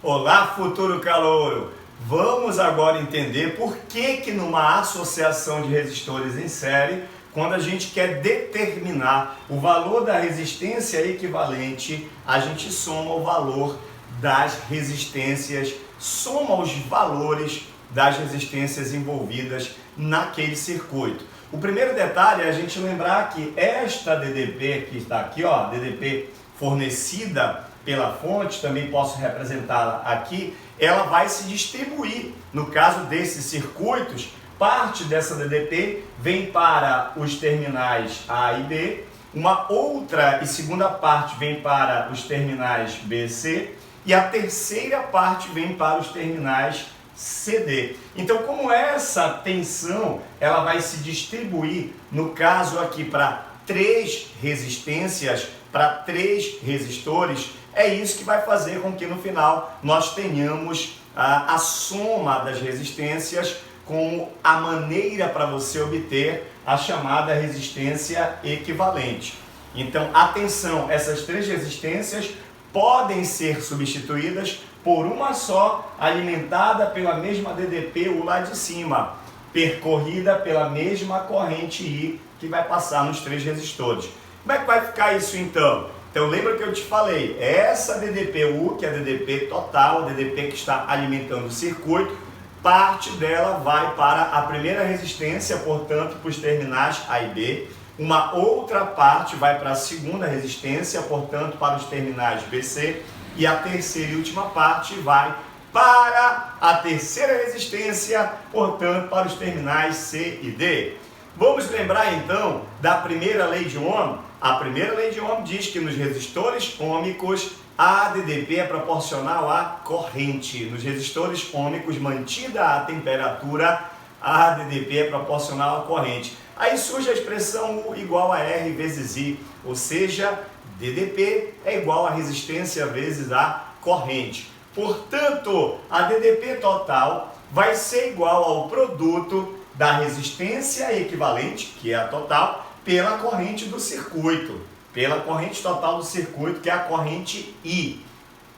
Olá, futuro calouro! Vamos agora entender por que numa associação de resistores em série, quando a gente quer determinar o valor da resistência equivalente, a gente soma o valor das resistências, soma os valores das resistências envolvidas naquele circuito. O primeiro detalhe é a gente lembrar que esta DDP que está aqui, ó, DDP fornecida pela fonte, também posso representá-la aqui, ela vai se distribuir. No caso desses circuitos, parte dessa DDP vem para os terminais A e B, uma outra e segunda parte vem para os terminais B e C, e a terceira parte vem para os terminais CD. Então, como essa tensão ela vai se distribuir, no caso aqui, para 3 resistências, para 3 resistores, é isso que vai fazer com que no final nós tenhamos a soma das resistências como a maneira para você obter a chamada resistência equivalente. Então, atenção, essas 3 resistências podem ser substituídas por uma só, alimentada pela mesma DDP, o lá de cima, percorrida pela mesma corrente I que vai passar nos 3 resistores. Como é que vai ficar isso então? Então lembra que eu te falei, essa DDP-U, que é a DDP total, a DDP que está alimentando o circuito, parte dela vai para a primeira resistência, portanto, para os terminais A e B. Uma outra parte vai para a segunda resistência, portanto, para os terminais B e C. E a terceira e última parte vai para a terceira resistência, portanto, para os terminais C e D. Vamos lembrar então da primeira lei de Ohm? A primeira lei de Ohm diz que nos resistores ôhmicos a DDP é proporcional à corrente. Nos resistores ôhmicos, mantida a temperatura, a DDP é proporcional à corrente. Aí surge a expressão U igual a R vezes I, ou seja, DDP é igual a resistência vezes a corrente. Portanto, a DDP total vai ser igual ao produto da resistência equivalente, que é a total, pela corrente do circuito, pela corrente total do circuito, que é a corrente I.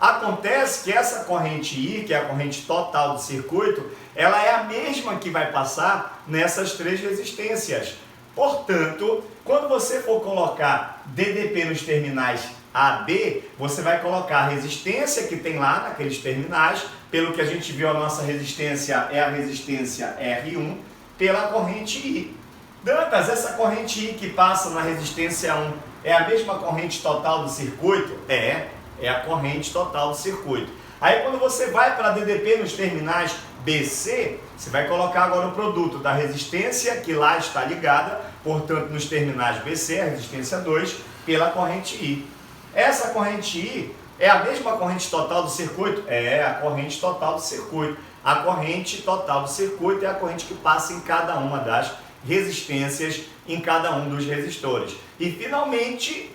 Acontece que essa corrente I, que é a corrente total do circuito, ela é a mesma que vai passar nessas 3 resistências. Portanto, quando você for colocar DDP nos terminais AB, você vai colocar a resistência que tem lá naqueles terminais, pelo que a gente viu, a nossa resistência é a resistência R1, pela corrente I. Dantas, essa corrente I que passa na resistência 1 é a mesma corrente total do circuito? É a corrente total do circuito. Aí quando você vai para DDP nos terminais BC, você vai colocar agora o produto da resistência que lá está ligada, portanto nos terminais BC, a resistência 2, pela corrente I. Essa corrente I é a mesma corrente total do circuito? É a corrente total do circuito. A corrente total do circuito é a corrente que passa em cada uma das resistências, em cada um dos resistores. E finalmente,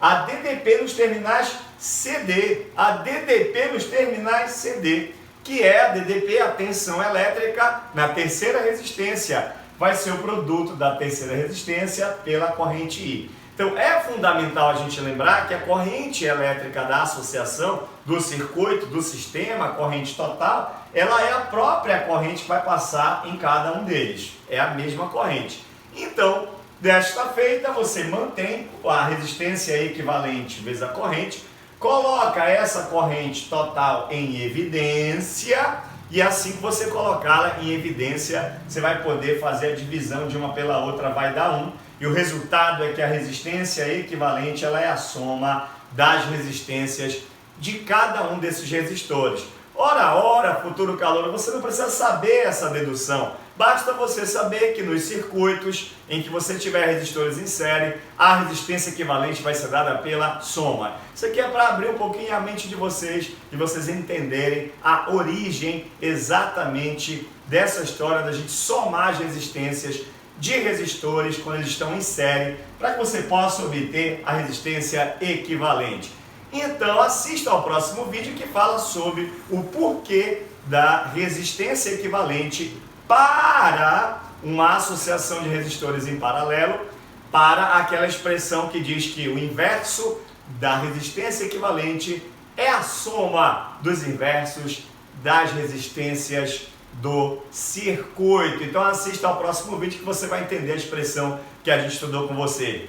a DDP nos terminais CD. A DDP nos terminais CD, que é a DDP, a tensão elétrica, na terceira resistência. Vai ser o produto da terceira resistência pela corrente I. Então é fundamental a gente lembrar que a corrente elétrica da associação, do circuito, do sistema, a corrente total, ela é a própria corrente que vai passar em cada um deles. É a mesma corrente. Então, desta feita, você mantém a resistência equivalente vezes a corrente, coloca essa corrente total em evidência, e assim que você colocá-la em evidência, você vai poder fazer a divisão de uma pela outra, vai dar 1. E o resultado é que a resistência equivalente ela é a soma das resistências de cada um desses resistores. Ora, futuro calouro, você não precisa saber essa dedução. Basta você saber que nos circuitos em que você tiver resistores em série, a resistência equivalente vai ser dada pela soma. Isso aqui é para abrir um pouquinho a mente de vocês entenderem a origem exatamente dessa história da gente somar as resistências de resistores quando eles estão em série, para que você possa obter a resistência equivalente. Então assista ao próximo vídeo que fala sobre o porquê da resistência equivalente para uma associação de resistores em paralelo, para aquela expressão que diz que o inverso da resistência equivalente é a soma dos inversos das resistências do circuito. Então assista ao próximo vídeo que você vai entender a expressão que a gente estudou com você.